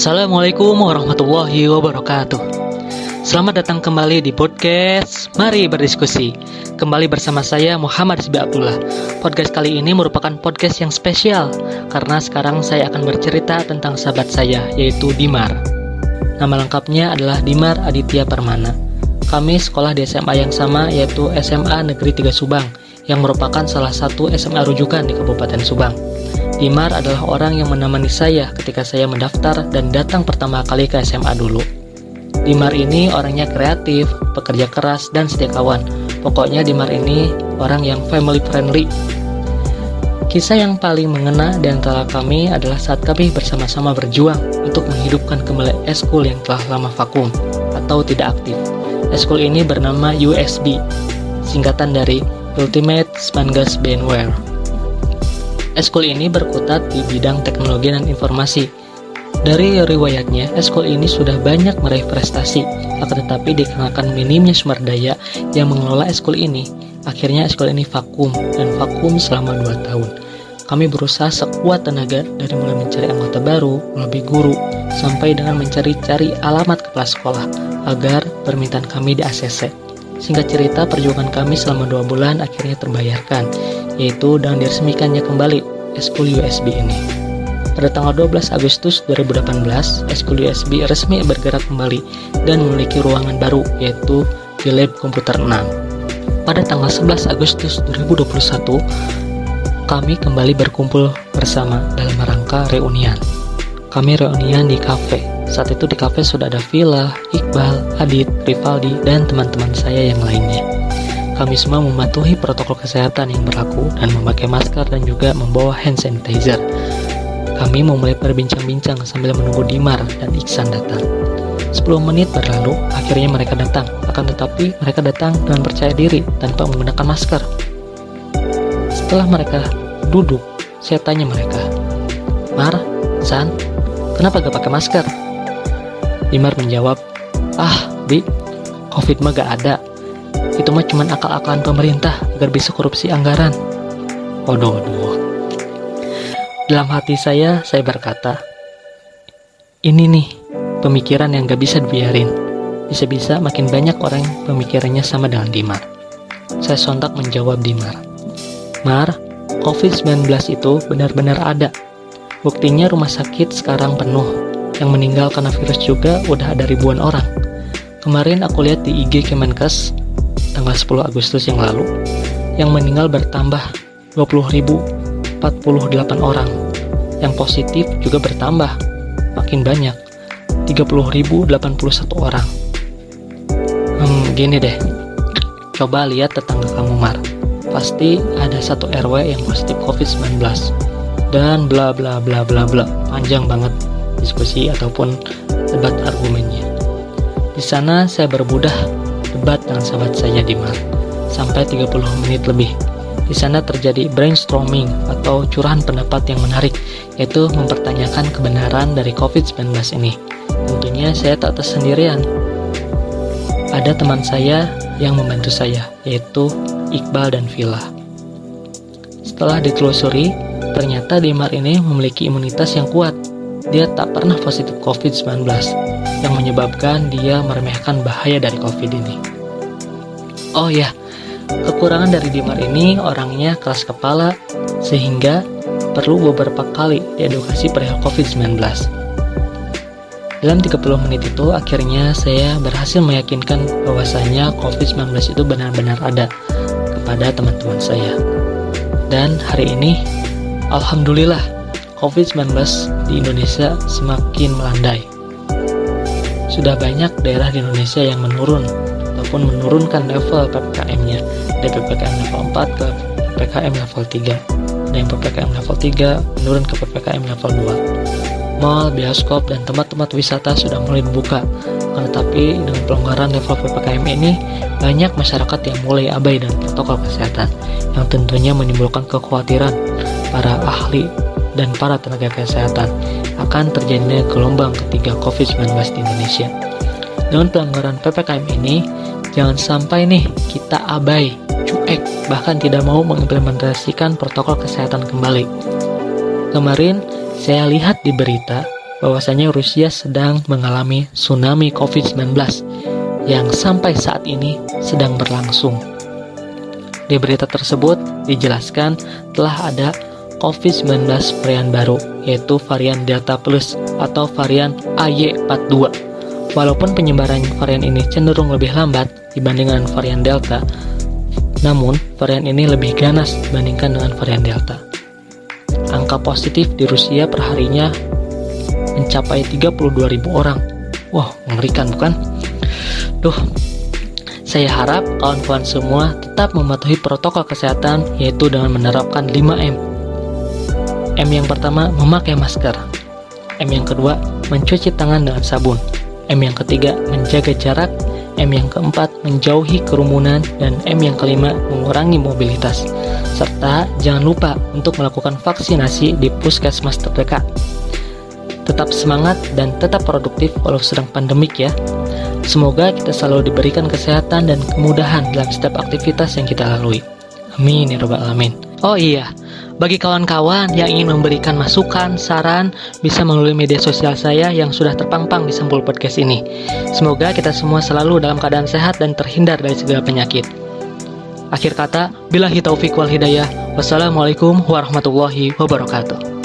Assalamualaikum warahmatullahi wabarakatuh. Selamat datang kembali di podcast Mari Berdiskusi. Kembali bersama saya Muhammad Rizbi Abdullah. Podcast kali ini merupakan podcast yang spesial karena sekarang saya akan bercerita tentang sahabat saya, yaitu Dimar. Nama lengkapnya adalah Dimar Aditya Permana. Kami sekolah di SMA yang sama, yaitu SMA Negeri 3 Subang, yang merupakan salah satu SMA rujukan di Kabupaten Subang. Dimar adalah orang yang menemani saya ketika saya mendaftar dan datang pertama kali ke SMA dulu. Dimar ini orangnya kreatif, pekerja keras, dan setia kawan. Pokoknya Dimar ini orang yang family friendly. Kisah yang paling mengena di antara kami adalah saat kami bersama-sama berjuang untuk menghidupkan kembali eskul yang telah lama vakum atau tidak aktif. Eskul ini bernama USB, singkatan dari Ultimate Spangas Bandware. Eskul ini berkutat di bidang teknologi dan informasi. Dari riwayatnya, eskul ini sudah banyak meraih prestasi, akan tetapi dikarenakan minimnya sumber daya yang mengelola eskul ini, akhirnya eskul ini vakum dan vakum selama 2 tahun. Kami berusaha sekuat tenaga dari mulai mencari anggota baru, melobi guru, sampai dengan mencari-cari alamat kepala sekolah agar permintaan kami di ACC. Singkat cerita, perjuangan kami selama 2 bulan akhirnya terbayarkan, yaitu dengan diresmikannya kembali eskul USB ini. Pada tanggal 12 Agustus 2018, eskul USB resmi bergerak kembali dan memiliki ruangan baru, yaitu di Lab Komputer 6. Pada tanggal 11 Agustus 2021, kami kembali berkumpul bersama dalam rangka reunian. Kami reunian di kafe. Saat itu di kafe sudah ada Villa, Iqbal, Adit, Rivaldi, dan teman-teman saya yang lainnya. Kami semua mematuhi protokol kesehatan yang berlaku dan memakai masker dan juga membawa hand sanitizer. Kami memulai berbincang-bincang sambil menunggu Dimar dan Iksan datang. 10 menit berlalu, akhirnya mereka datang. Akan tetapi mereka datang dengan percaya diri tanpa menggunakan masker. Setelah mereka duduk, saya tanya mereka, "Mar, San, kenapa gak pakai masker?" Dimar menjawab, Bi, COVID mah gak ada. Itu mah cuma akal-akalan pemerintah agar bisa korupsi anggaran." Waduh. Dalam hati saya berkata, ini nih pemikiran yang gak bisa dibiarin. Bisa-bisa makin banyak orang pemikirannya sama dengan Dimar. Saya sontak menjawab Dimar, "Mar, COVID-19 itu benar-benar ada. Buktinya rumah sakit sekarang penuh. Yang meninggal karena virus juga udah ada ribuan orang. Kemarin aku lihat di IG Kemenkes tanggal 10 Agustus yang lalu, yang meninggal bertambah 20.048 orang. Yang positif juga bertambah makin banyak, 30.081 orang. Gini deh, coba lihat tetangga kamu, Mar. Pasti ada satu RW yang positif COVID-19 dan bla bla bla bla bla. Panjang banget diskusi ataupun debat argumennya. Di sana saya berbudah debat dengan sahabat saya Dimar sampai 30 menit lebih. Di sana terjadi brainstorming atau curahan pendapat yang menarik, yaitu mempertanyakan kebenaran dari COVID-19 ini. Tentunya saya tak tersendirian. Ada teman saya yang membantu saya, yaitu Iqbal dan Villa. Setelah ditelusuri, ternyata Dimar ini memiliki imunitas yang kuat. Dia tak pernah positif COVID-19, yang menyebabkan dia meremehkan bahaya dari COVID ini. Oh ya, kekurangan dari Dimar ini orangnya keras kepala, sehingga perlu beberapa kali diedukasi perihal COVID-19. Dalam 30 menit itu, akhirnya saya berhasil meyakinkan bahwasanya COVID-19 itu benar-benar ada kepada teman-teman saya. Dan hari ini, alhamdulillah, COVID-19 di Indonesia semakin melandai. Sudah banyak daerah di Indonesia yang menurunkan level PPKM-nya dari PPKM level 4 ke PPKM level 3. Dan yang PPKM level 3 menurun ke PPKM level 2. Mal, bioskop, dan tempat-tempat wisata sudah mulai dibuka. Tetapi dengan pelonggaran level PPKM ini, banyak masyarakat yang mulai abai dengan protokol kesehatan, yang tentunya menimbulkan kekhawatiran para ahli dan para tenaga kesehatan akan terjadinya gelombang ketiga COVID-19 di Indonesia. Dengan pelanggaran PPKM ini, jangan sampai nih kita abai, cuek, bahkan tidak mau mengimplementasikan protokol kesehatan kembali. Kemarin saya lihat di berita bahwasanya Rusia sedang mengalami tsunami COVID-19 yang sampai saat ini sedang berlangsung. Di berita tersebut dijelaskan telah ada COVID-19 varian baru, yaitu varian Delta Plus atau varian AY42. Walaupun penyebaran varian ini cenderung lebih lambat dibandingkan varian Delta, namun varian ini lebih ganas dibandingkan dengan varian Delta. Angka positif di Rusia perharinya mencapai 32.000 orang. Wah, mengerikan bukan? Saya harap kawan-kawan semua tetap mematuhi protokol kesehatan, yaitu dengan menerapkan 5M. M yang pertama, memakai masker. M yang kedua, mencuci tangan dengan sabun. M yang ketiga, menjaga jarak. M yang keempat, menjauhi kerumunan. Dan M yang kelima, mengurangi mobilitas. Serta jangan lupa untuk melakukan vaksinasi di puskesmas terdekat. Tetap semangat dan tetap produktif walau sedang pandemik ya. Semoga kita selalu diberikan kesehatan dan kemudahan dalam setiap aktivitas yang kita lalui. Amin ya rabbal alamin. Oh iya, bagi kawan-kawan yang ingin memberikan masukan, saran, bisa melalui media sosial saya yang sudah terpampang di sampul podcast ini. Semoga kita semua selalu dalam keadaan sehat dan terhindar dari segala penyakit. Akhir kata, billahi taufiq wal hidayah. Wassalamualaikum warahmatullahi wabarakatuh.